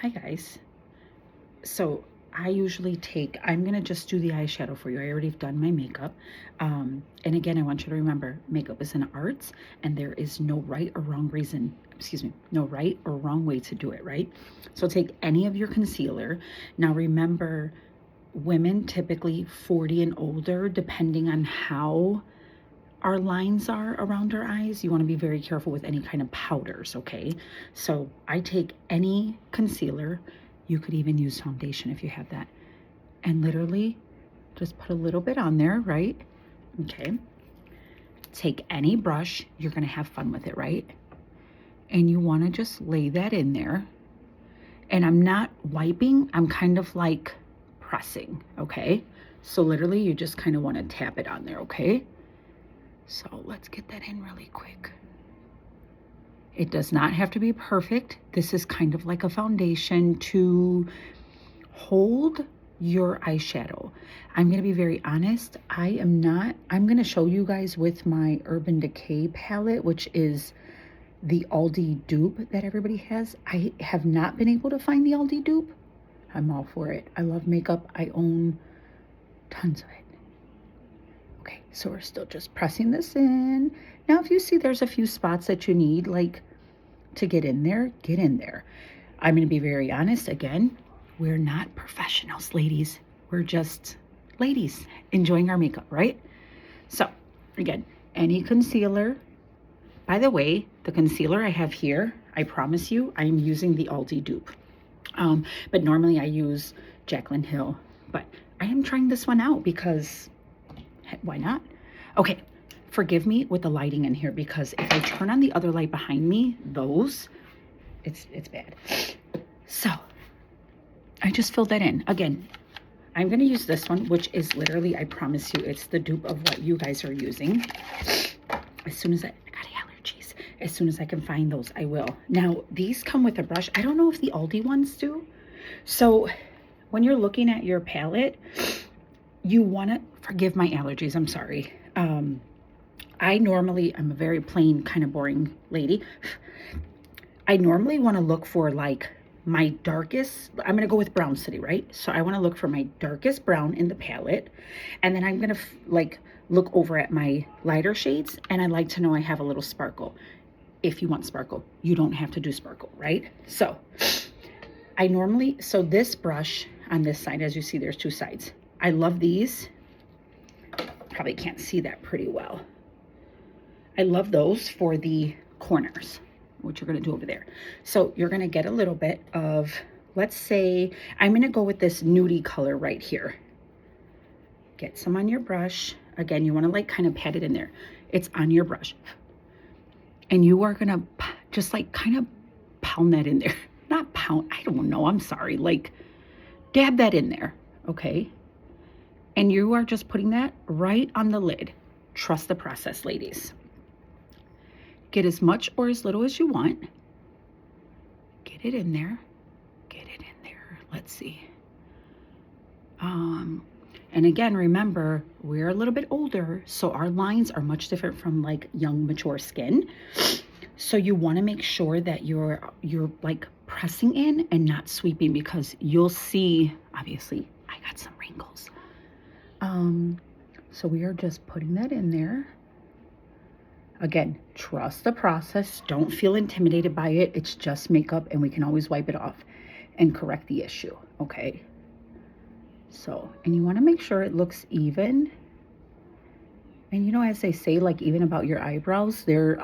Hi guys. So I usually take, I'm gonna just do the eyeshadow for you. I already have done my makeup. And again, I want you to remember makeup is an art and there is no right or wrong reason, excuse me, no right or wrong way to do it, right? So take any of your concealer. Now remember, women typically 40 and older, depending on how our lines are around our eyes, you want to be very careful with any kind of powders, okay? So I take any concealer, you could even use foundation if you have that, and literally just put a little bit on there, right? Okay. Take any brush, you're going to have fun with it, right? And you want to just lay that in there. And I'm not wiping, I'm kind of like pressing, okay? So literally you just kind of want to tap it on there, okay? So let's get that in really quick. It does not have to be perfect. This is kind of like a foundation to hold your eyeshadow. I'm going to be very honest. I'm going to show you guys with my Urban Decay palette, which is the Aldi dupe that everybody has. I have not been able to find the Aldi dupe. I'm all for it. I love makeup. I own tons of it. Okay, so we're still just pressing this in. Now, if you see there's a few spots that you need like to get in there, get in there. I'm going to be very honest again. We're not professionals, ladies. We're just ladies enjoying our makeup, right? So again, any concealer. By the way, the concealer I have here, I promise you, I'm using the Aldi dupe. But normally I use Jaclyn Hill, but I am trying this one out because why not? Okay, forgive me with the lighting in here because if I turn on the other light behind me, it's bad. So I just filled that in. Again, I'm going to use this one, which is literally, I promise you, it's the dupe of what you guys are using. As soon as I got allergies, as soon as I can find those, I will. Now, these come with a brush. I don't know if the Aldi ones do. So when you're looking at your palette, you want to forgive my allergies. I'm sorry. I'm a very plain, kind of boring lady. I normally want to look for like my darkest, I'm going to go with Brown City, right? So I want to look for my darkest brown in the palette. And then I'm going to like look over at my lighter shades. And I like to know I have a little sparkle. If you want sparkle, you don't have to do sparkle, right? So so this brush on this side, as you see, there's two sides. I love these. Probably can't see that pretty well. I love those for the corners, what you're going to do over there. So you're going to get a little bit of, let's say, I'm going to go with this nudie color right here. Get some on your brush. Again, you want to like kind of pat it in there. It's on your brush. And you are going to just like kind of pound that in there. Not pound, I don't know, I'm sorry. Like dab that in there, okay? And you are just putting that right on the lid. Trust the process, ladies. Get as much or as little as you want. Get it in there. Get it in there. Let's see. And again, remember, we're a little bit older, so our lines are much different from like young, mature skin. So you want to make sure that you're like pressing in and not sweeping because you'll see, obviously, I got some wrinkles. So we are just putting that in there. Again, trust the process. Don't feel intimidated by it. It's just makeup and we can always wipe it off and correct the issue, okay? So, and you want to make sure it looks even. And you know, as they say, like even about your eyebrows, they're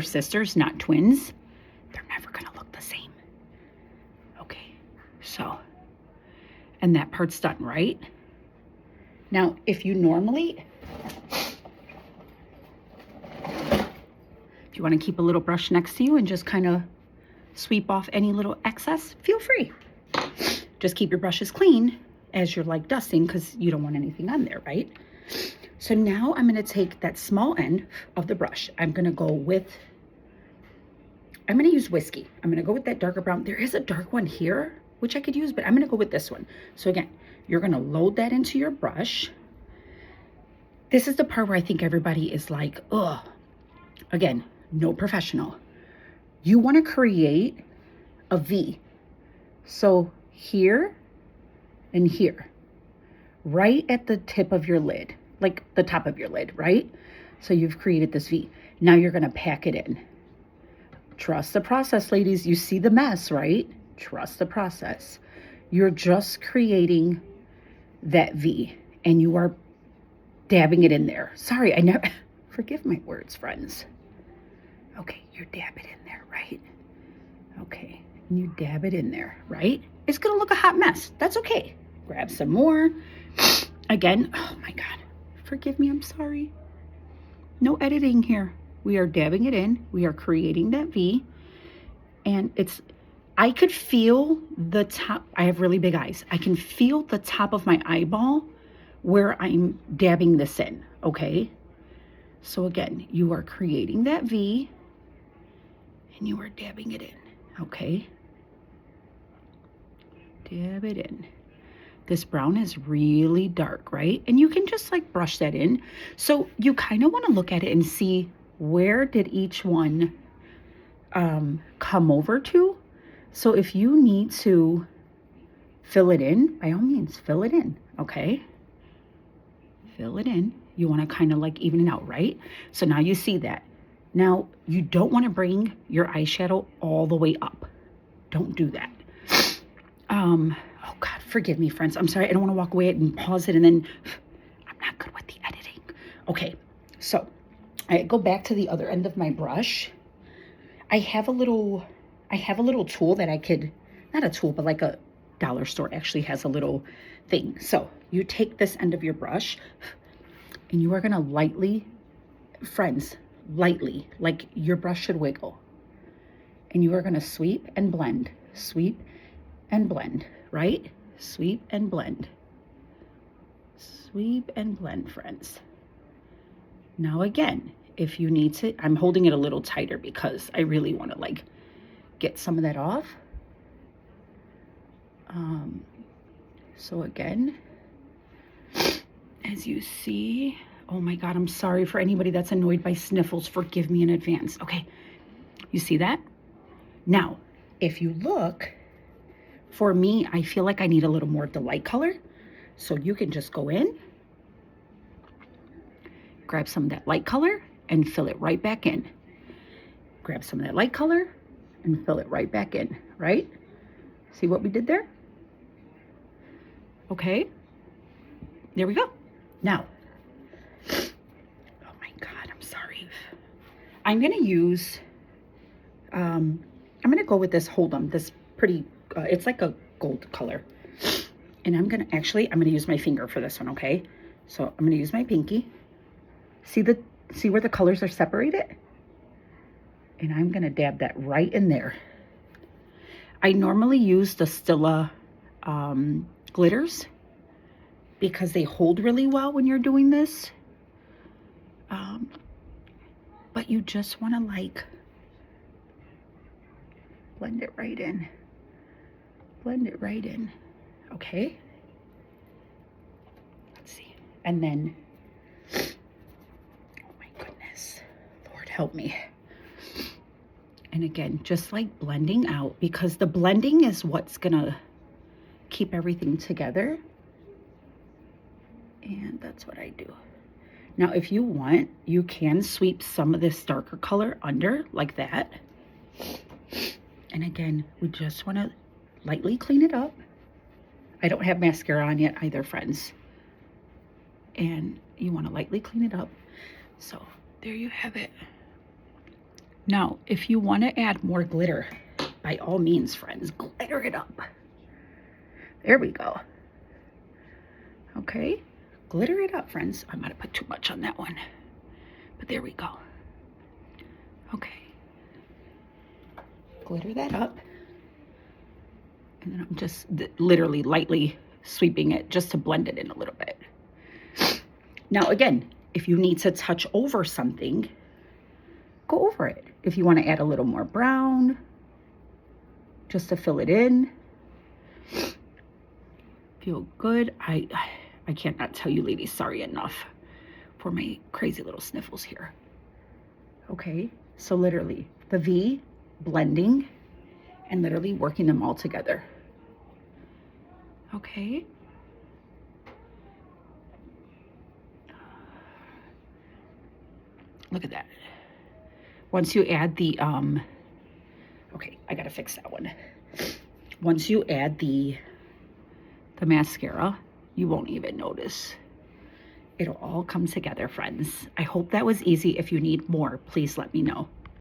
sisters, not twins. They're never going to look the same. Okay, so, and that part's done, right? Now, if you normally, if you want to keep a little brush next to you and just kind of sweep off any little excess, feel free. Just keep your brushes clean as you're like dusting because you don't want anything on there, right? So now I'm going to take that small end of the brush. I'm going to use Whiskey. I'm going to go with that darker brown. There is a dark one here, which I could use, but I'm going to go with this one. So again, you're going to load that into your brush. This is the part where I think everybody is like, ugh. Again, no professional. You want to create a V. So here and here, right at the tip of your lid, like the top of your lid, right? So you've created this V. Now you're gonna pack it in. Trust the process, ladies. You see the mess, right? Trust the process. You're just creating that V and you are dabbing it in there. Sorry, I never, forgive my words, friends. Okay, you dab it in there, right? Okay, and you dab it in there, right? It's gonna look a hot mess. That's okay. Grab some more. Again, oh my God, forgive me, I'm sorry. No editing here. We are dabbing it in. We are creating that V. And it's, I could feel the top, I have really big eyes. I can feel the top of my eyeball where I'm dabbing this in, okay? So again, you are creating that V and you are dabbing it in, okay? Dab it in. This brown is really dark, right? And you can just like brush that in. So you kind of want to look at it and see where did each one come over to. So if you need to fill it in, by all means, fill it in, okay? Fill it in. You want to kind of like even it out, right? So now you see that. Now you don't want to bring your eyeshadow all the way up. Don't do that. Oh God, forgive me, friends. I'm sorry. I don't want to walk away and pause it and then I'm not good with the editing. Okay, so I go back to the other end of my brush. I have a little tool that I could, not a tool, but like a dollar store actually has a little thing. So you take this end of your brush and you are gonna lightly, friends, lightly, like your brush should wiggle. And you are gonna sweep and blend, right? Sweep and blend. Sweep and blend, friends. Now again, if you need to, I'm holding it a little tighter because I really want to like get some of that off. So again, as you see, oh my God, I'm sorry for anybody that's annoyed by sniffles. Forgive me in advance. Okay, you see that? Now, if you look, for me, I feel like I need a little more of the light color. So you can just go in, grab some of that light color and fill it right back in. Grab some of that light color and fill it right back in, right? See what we did there? Okay, there we go. Now, oh my God, I'm sorry. I'm gonna use, I'm gonna go with this Hold'em, this pretty, it's like a gold color. And I'm gonna use my finger for this one, okay? So I'm gonna use my pinky. See where the colors are separated? And I'm gonna dab that right in there. I normally use the Stila glitters because they hold really well when you're doing this. But you just wanna like blend it right in. Blend it right in, okay? Let's see. And then, oh my goodness, Lord help me. And again, just like blending out, because the blending is what's gonna keep everything together. And that's what I do. Now, if you want, you can sweep some of this darker color under like that. And again, we just wanna lightly clean it up. I don't have mascara on yet either, friends. And you wanna lightly clean it up. So there you have it. Now, if you wanna add more glitter, by all means, friends, glitter it up. There we go. Okay, glitter it up, friends. I might have put too much on that one, but there we go. Okay, glitter that up. And then I'm just literally lightly sweeping it just to blend it in a little bit. Now, again, if you need to touch over something, go over it. If you want to add a little more brown, just to fill it in. Feel good. I cannot tell you ladies, sorry enough for my crazy little sniffles here. Okay, so literally the V, blending, and literally working them all together. Okay. Look at that. Once you add the, okay, I gotta fix that one. Once you add the mascara, you won't even notice. It'll all come together, friends. I hope that was easy. If you need more, please let me know.